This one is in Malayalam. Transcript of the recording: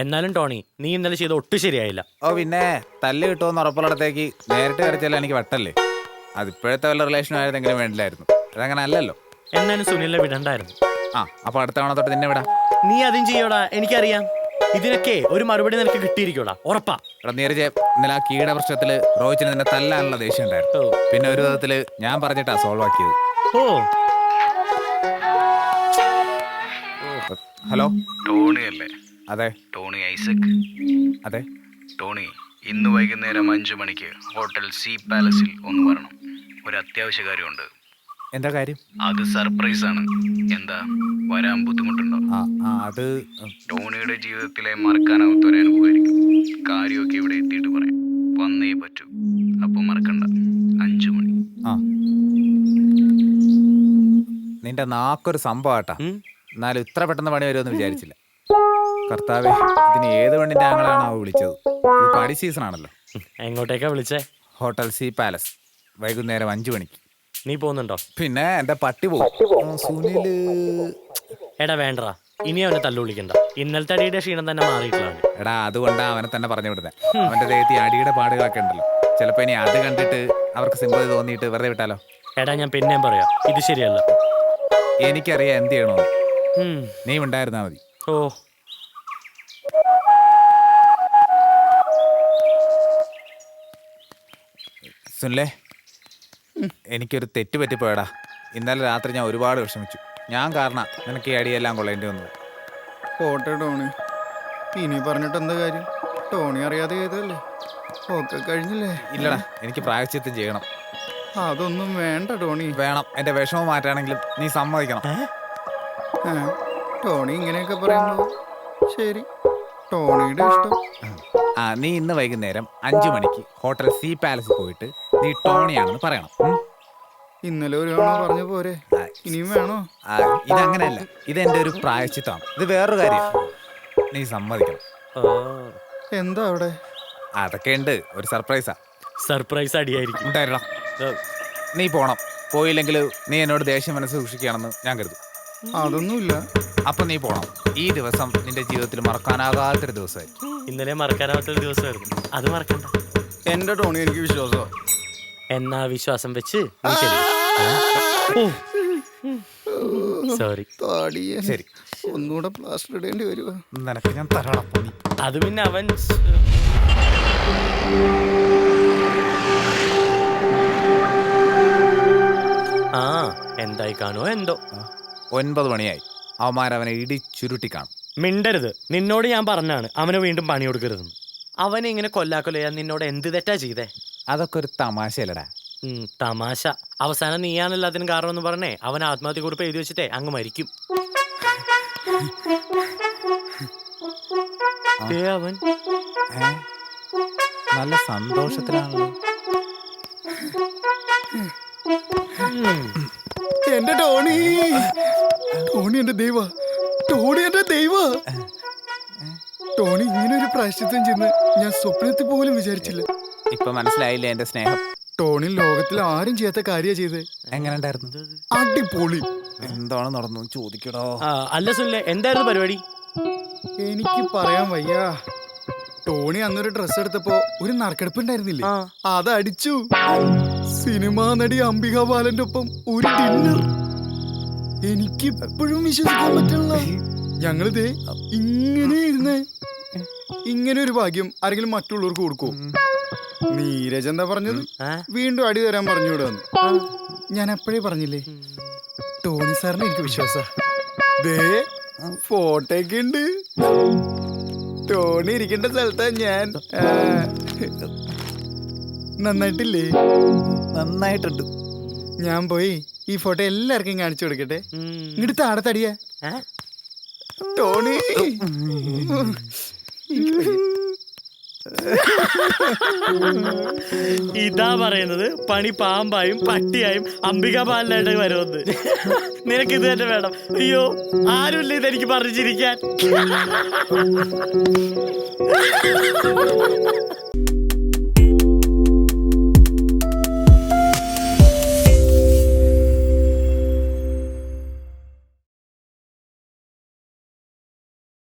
എന്നാലും ടോണി, നീ ഇന്നലെ ചെയ്ത് ഒട്ടും ശരിയായില്ല. ഓ പിന്നെ തല്ല് കിട്ടുമെന്ന് ഉറപ്പുള്ളിടത്തേക്ക് നേരിട്ട് കയറിച്ചല്ല എനിക്ക് വട്ടല്ലേ. അതിപ്പോഴത്തെ വല്ല റിലേഷനും ആയതെങ്കിലും വേണ്ടില്ലായിരുന്നു. അതങ്ങനെ അല്ലല്ലോ. എന്നാലും സുനിലിനെ വിടണ്ടായിരുന്നു. ആ അപ്പൊ അടുത്ത തവണ തൊട്ട് നിന്നെ വിടാം. നീ അതും ചെയ്യോടാ, എനിക്കറിയാം. ഇതിനൊക്കെ ഒരു മറുപടി നിനക്ക് കിട്ടിയിരിക്കോടാ, ഉറപ്പാ. എടാ നീരജ്, ഇന്നലെ ആ കീട പ്രശ്നത്തില് റോഹിച്ചിന് നിന്നെ തല്ലാനുള്ള ദേഷ്യം ഉണ്ടായിരുന്നു. പിന്നെ ഒരു വിധത്തില് ഞാൻ പറഞ്ഞിട്ടാ സോൾവ് ആക്കിയത്. ഓ ഹലോ, ടോണി അല്ലേ? അതെ. ടോണി ഐസക്? അതെ. ടോണി, ഇന്ന് വൈകുന്നേരം 5 മണിക്ക് ഹോട്ടൽ സീ പാലസിൽ ഒന്ന് വരണം. ഒരു അത്യാവശ്യ കാര്യമുണ്ട്. എന്താ കാര്യം? അത് സർപ്രൈസ് ആണ്. എന്താ, വരാൻ ബുദ്ധിമുട്ടുണ്ടോ? അത് ടോണിയുടെ ജീവിതത്തിലെ മറക്കാനാവാത്ത ഒരു അനുഭവമായിരിക്കും. കാര്യമൊക്കെ ഇവിടെ എത്തിയിട്ട് പറയാം. വന്നേ പറ്റൂ. അപ്പൊ മറക്കണ്ട, 5 മണി. നിന്റെ നാക്കൊരു സംഭവമാട്ടാ. എന്നാലും ഇത്ര പെട്ടെന്ന് പണി വരുമെന്ന് വിചാരിച്ചില്ല. കർത്താവേ, ഇതിന് ഏത് പെണ്ണിന്റെ ആങ്ങളാണോ വിളിച്ചത്? ഇത് പടി സീസൺ ആണല്ലോ. എങ്ങോട്ടേക്കാ വിളിച്ചേ? ഹോട്ടൽ സീ പാലസ്, വൈകുന്നേരം 5 മണിക്ക്. നീ പോകുന്നുണ്ടോ? പിന്നെ എന്റെ പട്ടി പോകും. സുനില് എടാ വേണ്ടടാ, ഇനി അവനെ തല്ലു വിളിക്കണ്ട. ഇന്നലത്തെ അടിയുടെ ക്ഷീണം തന്നെ മാറിയിട്ടില്ല. എടാ അതുകൊണ്ടാ അവനെ തന്നെ പറഞ്ഞു വിടുന്നത്. അവന്റെ ദേഹത്തിൽ അടിയുടെ പാടുകളൊക്കെ ഉണ്ടല്ലോ. ചിലപ്പോ ഇനി അത് കണ്ടിട്ട് അവർക്ക് സിമ്പതി തോന്നിയിട്ട് വെറുതെ വിട്ടാലോ. എടാ ഞാൻ പിന്നെയും പറയാം, ഇത് ശരിയല്ല. എനിക്കറിയാം എന്ത് ചെയ്യണോ. നീ ഉണ്ടായിരുന്നാ മതി. ഓ സുനിലേ, എനിക്കൊരു തെറ്റ് പറ്റിപ്പോയടാ. ഇന്നലെ രാത്രി ഞാൻ ഒരുപാട് വിഷമിച്ചു. ഞാൻ കാരണം നിനക്ക് ഈ അടിയെല്ലാം കൊള്ളേണ്ടി വന്നത്. പോട്ടെ ടോണി, ഇനി പറഞ്ഞിട്ട് എന്താ കാര്യം? ടോണി അറിയാതെ ചെയ്തല്ലേ, ഒക്കെ കഴിഞ്ഞില്ലേ? ഇല്ലടാ, എനിക്ക് പ്രായശ്ചിത്തം ചെയ്യണം. അതൊന്നും വേണ്ട ടോണി. വേണം, എന്റെ വിഷമം മാറ്റാണെങ്കിലും നീ സമ്മതിക്കണം. ടോണി ഇങ്ങനെയൊക്കെ പറയുമ്പോ ശരി, ടോണിയുടെ ഇഷ്ടം. നീ ഇന്ന് വൈകുന്നേരം 5 മണിക്ക് ഹോട്ടൽ സീ പാലസ് പോയിട്ട് നീ ടോണിയാണെന്ന് പറയണം. ഇന്നലെ ഒരു തവണ പറഞ്ഞ പോരെ, ഇനിയും വേണോ? ഇതങ്ങനെയല്ല, ഇതെന്റെ ഒരു പ്രായശ്ചിത്തമാണ്. ഇത് വേറൊരു കാര്യം, നീ സമ്മതിക്കണം. എന്താ അവിടെ? അതൊക്കെ ഉണ്ട്, ഒരു സർപ്രൈസാ. സർപ്രൈസ് അടിയായിരിക്കും. ഉണ്ടായിരടാ, നീ പോണം. പോയില്ലെങ്കിൽ നീ എന്നോട് ദേഷ്യം മനസ്സ് സൂക്ഷിക്കുകയാണെന്ന് ഞാൻ കരുതും. അതൊന്നുമില്ല. അപ്പൊ നീ പോണം. ഈ ദിവസം നിന്റെ ജീവിതത്തിൽ മറക്കാനാകാത്തൊരു ദിവസമായി. ഇന്നലെ മറക്കാനാവാത്തൊരു ദിവസമായിരുന്നു, അത് മറക്കണ്ട. എന്റെ ടോണി എനിക്ക് വിശ്വാസം. എന്നാ വിശ്വാസം വെച്ച് സോറി. ശരി, ഒന്നുകൂടെ പ്ലാസ്റ്റർ ഇടേണ്ടി വരുമോ? നിനക്ക് ഞാൻ തരണം. അത് പിന്നെ അവൻ എന്തായി കാണോ എന്തോ. 9 മണിയായി. അവന്മാരവനെ ഇടിച്ചുരുട്ടി കാണും. മിണ്ടരുത്, നിന്നോട് ഞാൻ പറഞ്ഞാണ് അവനെ വീണ്ടും പണി കൊടുക്കരുതെന്ന്. അവനെ ഇങ്ങനെ കൊല്ലാക്കൊല്ലയാൻ നിന്നോട് എന്ത് തെറ്റാ ചെയ്തേ? അതൊക്കെ ഒരു തമാശയല്ലടാ. തമാശ. അവസാനം നീയാണല്ലോ അതിന് കാരണം എന്ന് പറഞ്ഞേ അവൻ ആത്മഹത്യ കുറിപ്പ് എഴുതി വെച്ചിട്ടേ അങ്ങ് മരിക്കും. അവൻ നല്ല സന്തോഷത്തിലാണല്ലോ. എന്റെ ടോണി, ടോണി എന്റെ ദൈവ, ടോണി എന്റെ ദൈവ. ടോണി ഇങ്ങനെ ഒരു പ്രായശ്ചിത്തം ചെയ്യുന്ന ഞാൻ സ്വപ്നത്തിൽ പോലും വിചാരിച്ചില്ല. ഇപ്പൊ മനസ്സിലായില്ലേ എന്റെ സ്നേഹം? ടോണി ലോകത്തിൽ ആരും ചെയ്യാത്ത കാര്യ ചെയ്തേ. എങ്ങനെ ഉണ്ടായിരുന്നു? അടിപൊളി. എന്താണ് നടന്നു ചോദിക്കടോ. അല്ല സുനിലെ, എന്തായിരുന്നു പരിപാടി? എനിക്ക് പറയാൻ വയ്യ. ടോണി അന്നൊരു ഡ്രസ് എടുത്തപ്പോ ഒരു നറുക്കെടുപ്പ് ഉണ്ടായിരുന്നില്ലേ, അത് അടിച്ചു. സിനിമാ നടി അംബിക ബാലന്റെ ഒപ്പം ഒരു ഡിന്നർ. എനിക്ക് എപ്പോഴും വിശ്വസിക്കാൻ പറ്റില്ല. ഞങ്ങളിതേ ഇങ്ങനെ ഇരുന്നേ. ഇങ്ങനെ ഒരു ഭാഗ്യം ആരെങ്കിലും മറ്റുള്ളവർക്ക് കൊടുക്കൂ? നീരജ് എന്താ പറഞ്ഞത്? വീണ്ടും അടി തരാൻ പറഞ്ഞുവിടുന്നു. ഞാൻ എപ്പോഴേ പറഞ്ഞില്ലേ, ടോണി സാറിന് എനിക്ക് വിശ്വാസ. ദേ ഫോട്ടോയൊക്കെ ഉണ്ട്. ടോണി ഇരിക്കേണ്ട സ്ഥലത്താ ഞാൻ. നന്നായിട്ടില്ലേ? നന്നായിട്ടുണ്ട്. ഞാൻ പോയി ഈ ഫോട്ടോ എല്ലാവർക്കും കാണിച്ചു കൊടുക്കട്ടെ. ഇങ്ങോട്ട് താഴെ തടിയാ ടോണി. ഇതാ പറയുന്നത് പണി പാമ്പായും പട്ടിയായും അംബിക ബാലനായിട്ട് വരുമെന്ന്. നിനക്ക് ഇത് തന്നെ വേണം. അയ്യോ, ആരുമില്ല ഇതെനിക്ക് പറഞ്ഞു ചിരിക്കാൻ.